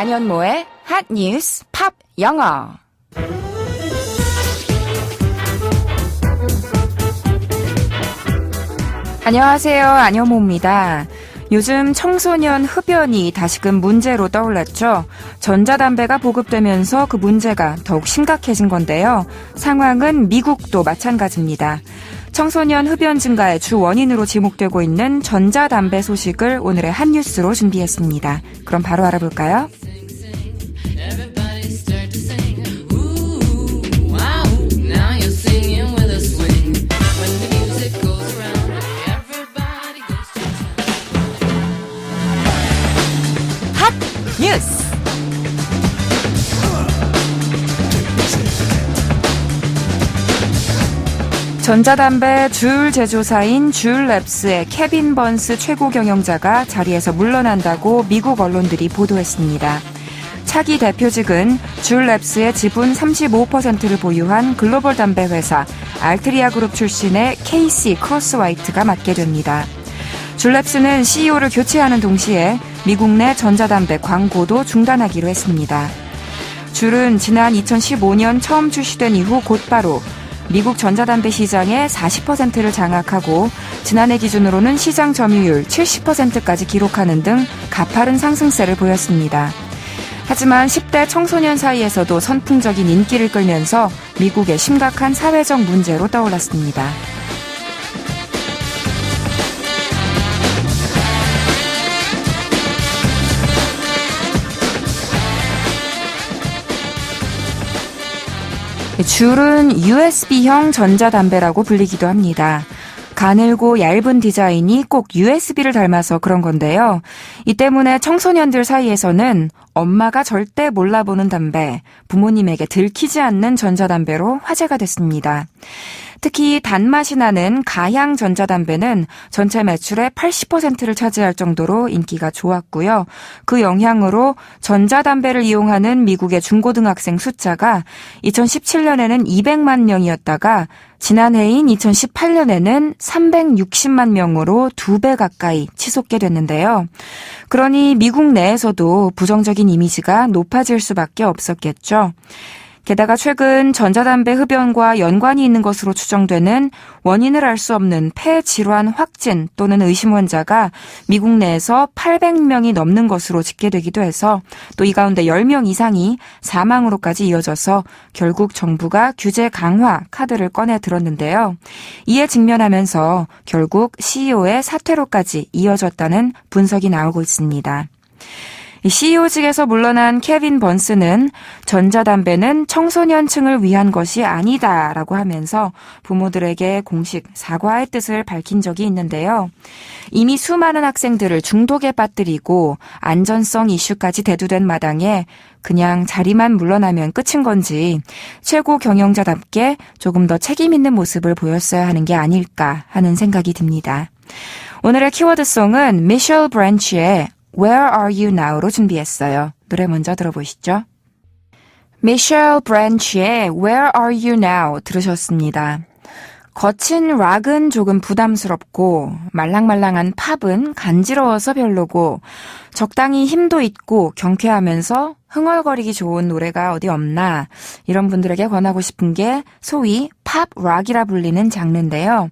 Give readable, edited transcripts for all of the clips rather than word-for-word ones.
안현모의 핫뉴스 팝 영어. 안녕하세요. 안현모입니다. 요즘 청소년 흡연이 다시금 문제로 떠올랐죠. 전자담배가 보급되면서 그 문제가 더욱 심각해진 건데요. 상황은 미국도 마찬가지입니다. 청소년 흡연 증가의 주 원인으로 지목되고 있는 전자담배 소식을 오늘의 핫뉴스로 준비했습니다. 그럼 바로 알아볼까요? 핫뉴스! 전자담배 주율 제조사인 주율랩스의 케빈 번스 최고 경영자가 자리에서 물러난다고 미국 언론들이 보도했습니다. 차기 대표직은 주율랩스의 지분 35%를 보유한 글로벌 담배 회사 알트리아 그룹 출신의 케이시 크로스화이트가 맡게 됩니다. 주율랩스는 CEO를 교체하는 동시에 미국 내 전자담배 광고도 중단하기로 했습니다. 줄은 지난 2015년 처음 출시된 이후 곧바로 미국 전자담배 시장의 40%를 장악하고 지난해 기준으로는 시장 점유율 70%까지 기록하는 등 가파른 상승세를 보였습니다. 하지만 10대 청소년 사이에서도 선풍적인 인기를 끌면서 미국의 심각한 사회적 문제로 떠올랐습니다. 줄은 USB형 전자담배라고 불리기도 합니다. 가늘고 얇은 디자인이 꼭 USB를 닮아서 그런 건데요. 이 때문에 청소년들 사이에서는 엄마가 절대 몰라보는 담배, 부모님에게 들키지 않는 전자담배로 화제가 됐습니다. 특히 단맛이 나는 가향 전자담배는 전체 매출의 80%를 차지할 정도로 인기가 좋았고요. 그 영향으로 전자담배를 이용하는 미국의 중고등학생 숫자가 2017년에는 200만 명이었다가 지난해인 2018년에는 360만 명으로 2배 가까이 치솟게 됐는데요. 그러니 미국 내에서도 부정적인 이미지가 높아질 수밖에 없었겠죠. 게다가 최근 전자담배 흡연과 연관이 있는 것으로 추정되는 원인을 알 수 없는 폐 질환 확진 또는 의심 환자가 미국 내에서 800명이 넘는 것으로 집계되기도 해서 또 이 가운데 10명 이상이 사망으로까지 이어져서 결국 정부가 규제 강화 카드를 꺼내 들었는데요. 이에 직면하면서 결국 CEO의 사퇴로까지 이어졌다는 분석이 나오고 있습니다. CEO직에서 물러난 케빈 번스는 전자담배는 청소년층을 위한 것이 아니다라고 하면서 부모들에게 공식 사과의 뜻을 밝힌 적이 있는데요. 이미 수많은 학생들을 중독에 빠뜨리고 안전성 이슈까지 대두된 마당에 그냥 자리만 물러나면 끝인 건지 최고 경영자답게 조금 더 책임 있는 모습을 보였어야 하는 게 아닐까 하는 생각이 듭니다. 오늘의 키워드송은 미셸 브랜치의 Where Are You Now로 준비했어요. 노래 먼저 들어보시죠. 미셸 브랜치의 Where Are You Now 들으셨습니다. 거친 락은 조금 부담스럽고 말랑말랑한 팝은 간지러워서 별로고 적당히 힘도 있고 경쾌하면서 흥얼거리기 좋은 노래가 어디 없나 이런 분들에게 권하고 싶은 게 소위 팝 락이라 불리는 장르인데요.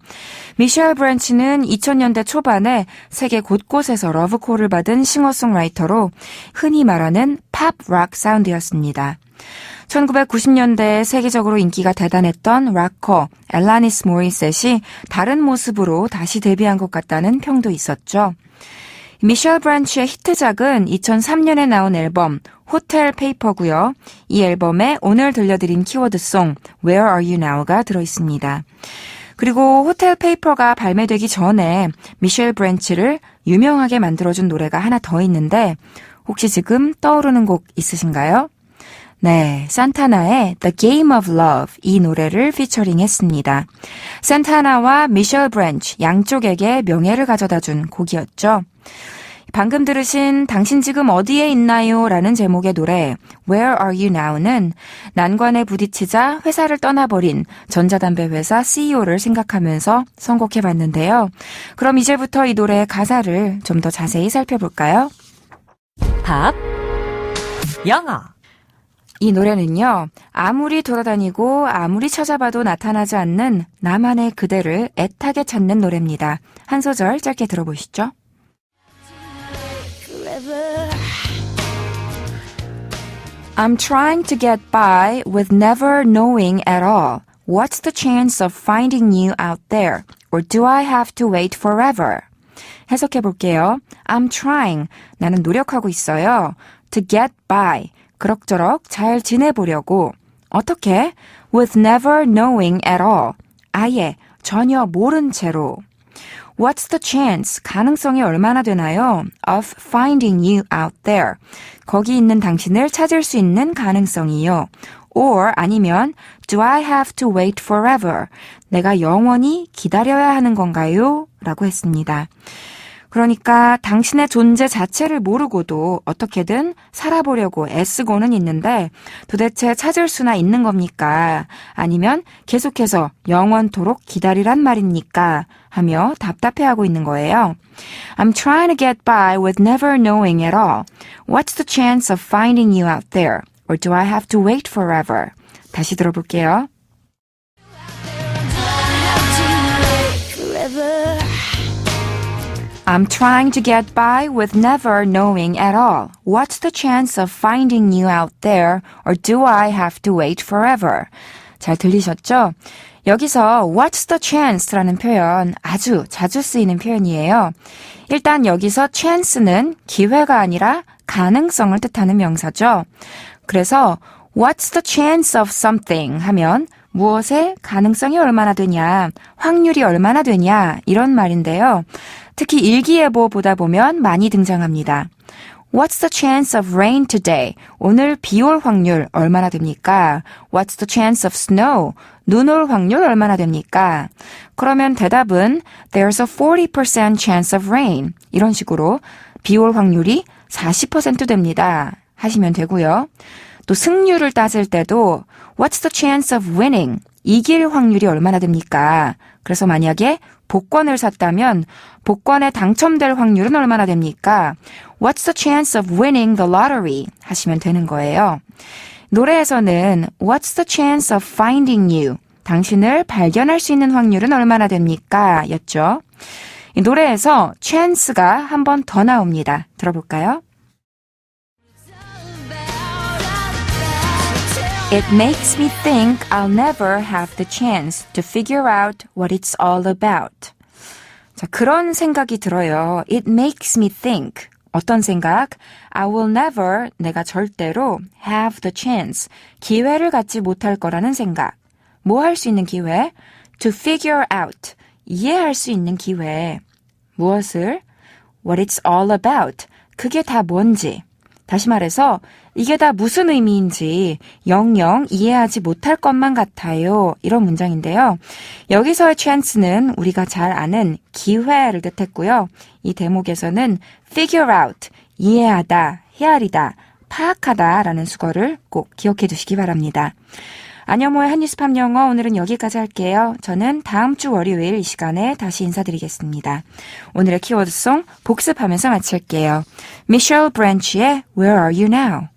미셸 브랜치는 2000년대 초반에 세계 곳곳에서 러브콜을 받은 싱어송라이터로 흔히 말하는 팝 락 사운드였습니다. 1990년대에 세계적으로 인기가 대단했던 락커 엘라니스 모리셋이 다른 모습으로 다시 데뷔한 것 같다는 평도 있었죠. 미셸 브랜치의 히트작은 2003년에 나온 앨범 호텔 페이퍼고요. 이 앨범에 오늘 들려드린 키워드송 Where Are You Now가 들어있습니다. 그리고 호텔 페이퍼가 발매되기 전에 미셸 브랜치를 유명하게 만들어준 노래가 하나 더 있는데 혹시 지금 떠오르는 곡 있으신가요? 네, 산타나의 The Game of Love 이 노래를 피처링 했습니다. 산타나와 미셸 브랜치 양쪽에게 명예를 가져다준 곡이었죠. 방금 들으신 당신 지금 어디에 있나요? 라는 제목의 노래 Where Are You Now는 난관에 부딪히자 회사를 떠나버린 전자담배 회사 CEO를 생각하면서 선곡해봤는데요. 그럼 이제부터 이 노래의 가사를 좀 더 자세히 살펴볼까요? 팝, 영어. 이 노래는요, 아무리 돌아다니고 아무리 찾아봐도 나타나지 않는 나만의 그대를 애타게 찾는 노래입니다. 한 소절 짧게 들어보시죠. I'm trying to get by with never knowing at all. What's the chance of finding you out there? Or do I have to wait forever? 해석해 볼게요. I'm trying. 나는 노력하고 있어요. To get by. 그럭저럭 잘 지내보려고. 어떻게? With never knowing at all. 아예 전혀 모른 채로. What's the chance? 가능성이 얼마나 되나요? Of finding you out there. 거기 있는 당신을 찾을 수 있는 가능성이요. Or 아니면 Do I have to wait forever? 내가 영원히 기다려야 하는 건가요? 라고 했습니다. 그러니까 당신의 존재 자체를 모르고도 어떻게든 살아보려고 애쓰고는 있는데 도대체 찾을 수나 있는 겁니까? 아니면 계속해서 영원토록 기다리란 말입니까? 하며 답답해하고 있는 거예요. I'm trying to get by with never knowing at all. What's the chance of finding you out there? Or do I have to wait forever? 다시 들어볼게요. I'm trying to get by with never knowing at all. What's the chance of finding you out there? Or do I have to wait forever? 잘 들리셨죠? 여기서 What's the chance라는 표현 아주 자주 쓰이는 표현이에요. 일단 여기서 chance는 기회가 아니라 가능성을 뜻하는 명사죠. 그래서 What's the chance of something 하면 무엇의 가능성이 얼마나 되냐, 확률이 얼마나 되냐 이런 말인데요. 특히 일기예보 보다 보면 많이 등장합니다. What's the chance of rain today? 오늘 비 올 확률 얼마나 됩니까? What's the chance of snow? 눈 올 확률 얼마나 됩니까? 그러면 대답은 There's a 40% chance of rain. 이런 식으로 비 올 확률이 40% 됩니다. 하시면 되고요. 또 승률을 따질 때도 What's the chance of winning? 이길 확률이 얼마나 됩니까? 그래서 만약에 복권을 샀다면 복권에 당첨될 확률은 얼마나 됩니까? What's the chance of winning the lottery? 하시면 되는 거예요. 노래에서는 What's the chance of finding you? 당신을 발견할 수 있는 확률은 얼마나 됩니까? 였죠. 이 노래에서 chance가 한 번 더 나옵니다. 들어볼까요? It makes me think I'll never have the chance to figure out what it's all about. 자, 그런 생각이 들어요. It makes me think. 어떤 생각? I will never, 내가 절대로 have the chance, 기회를 갖지 못할 거라는 생각. 뭐 할 수 있는 기회? To figure out, 이해할 수 있는 기회. 무엇을? What it's all about, 그게 다 뭔지. 다시 말해서 이게 다 무슨 의미인지 영영 이해하지 못할 것만 같아요. 이런 문장인데요. 여기서의 chance는 우리가 잘 아는 기회를 뜻했고요. 이 대목에서는 figure out, 이해하다, 헤아리다, 파악하다 라는 수거를 꼭 기억해 두시기 바랍니다. 안여모의 한뉴스팝 영어 오늘은 여기까지 할게요. 저는 다음 주 월요일 이 시간에 다시 인사드리겠습니다. 오늘의 키워드송 복습하면서 마칠게요. 미셸 브랜치의 Where Are You Now?